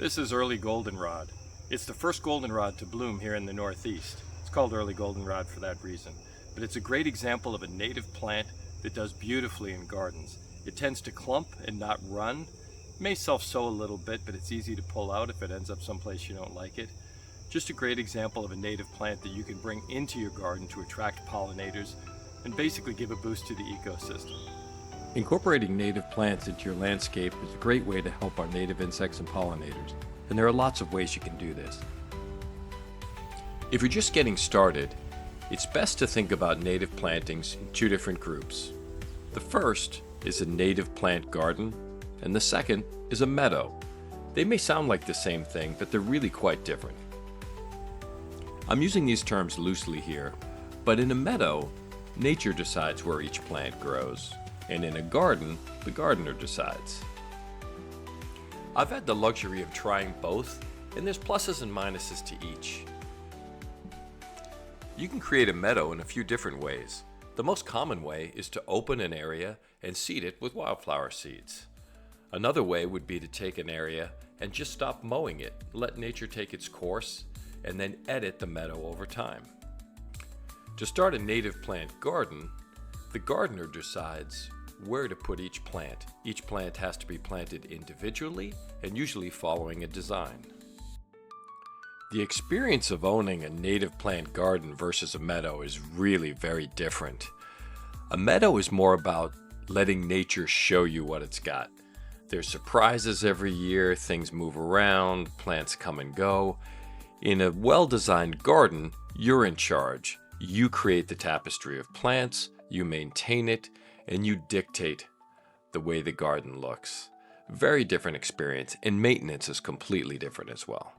This is early goldenrod. It's the first goldenrod to bloom here in the Northeast. It's called early goldenrod for that reason. But it's a great example of a native plant that does beautifully in gardens. It tends to clump and not run. It may self-sow a little bit, but it's easy to pull out if it ends up someplace you don't like it. Just a great example of a native plant that you can bring into your garden to attract pollinators and basically give a boost to the ecosystem. Incorporating native plants into your landscape is a great way to help our native insects and pollinators, and there are lots of ways you can do this. If you're just getting started, it's best to think about native plantings in two different groups. The first is a native plant garden, and the second is a meadow. They may sound like the same thing, but they're really quite different. I'm using these terms loosely here, but in a meadow, nature decides where each plant grows. And in a garden, the gardener decides. I've had the luxury of trying both, and there's pluses and minuses to each. You can create a meadow in a few different ways. The most common way is to open an area and seed it with wildflower seeds. Another way would be to take an area and just stop mowing it, let nature take its course, and then edit the meadow over time. To start a native plant garden, the gardener decides where to put each plant. Each plant has to be planted individually and usually following a design. The experience of owning a native plant garden versus a meadow is really very different. A meadow is more about letting nature show you what it's got. There's surprises every year, things move around, plants come and go. In a well-designed garden, you're in charge. You create the tapestry of plants, you maintain it, and you dictate the way the garden looks. Very different experience, and maintenance is completely different as well.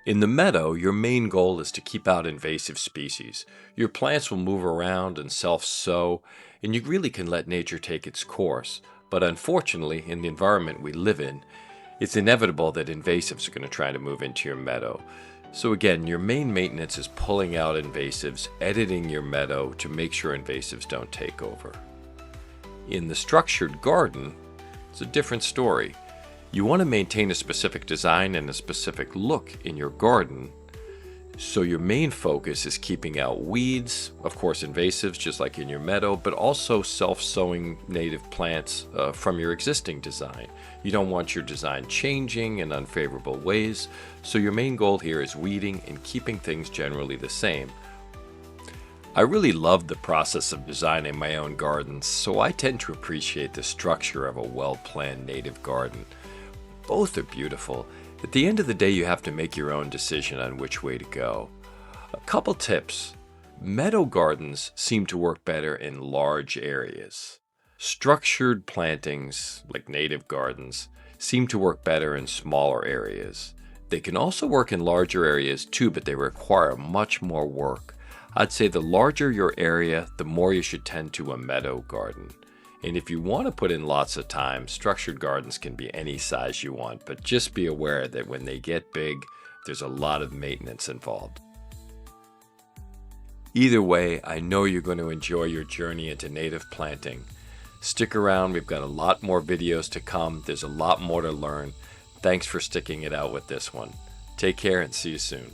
In the meadow, your main goal is to keep out invasive species. Your plants will move around and self-sow, and you really can let nature take its course. But unfortunately, in the environment we live in, it's inevitable that invasives are going to try to move into your meadow. So again, your main maintenance is pulling out invasives, editing your meadow to make sure invasives don't take over. In the structured garden, it's a different story. You want to maintain a specific design and a specific look in your garden, so your main focus is keeping out weeds, of course invasives just like in your meadow, but also self-sowing native plants from your existing design. You don't want your design changing in unfavorable ways, so your main goal here is weeding and keeping things generally the same. I really love the process of designing my own gardens, so I tend to appreciate the structure of a well-planned native garden. Both are beautiful. At the end of the day, you have to make your own decision on which way to go. A couple tips. Meadow gardens seem to work better in large areas. Structured plantings, like native gardens, seem to work better in smaller areas. They can also work in larger areas too, but they require much more work. I'd say the larger your area, the more you should tend to a meadow garden. And if you want to put in lots of time, structured gardens can be any size you want, but just be aware that when they get big, there's a lot of maintenance involved. Either way, I know you're going to enjoy your journey into native planting. Stick around, we've got a lot more videos to come. There's a lot more to learn. Thanks for sticking it out with this one. Take care and see you soon.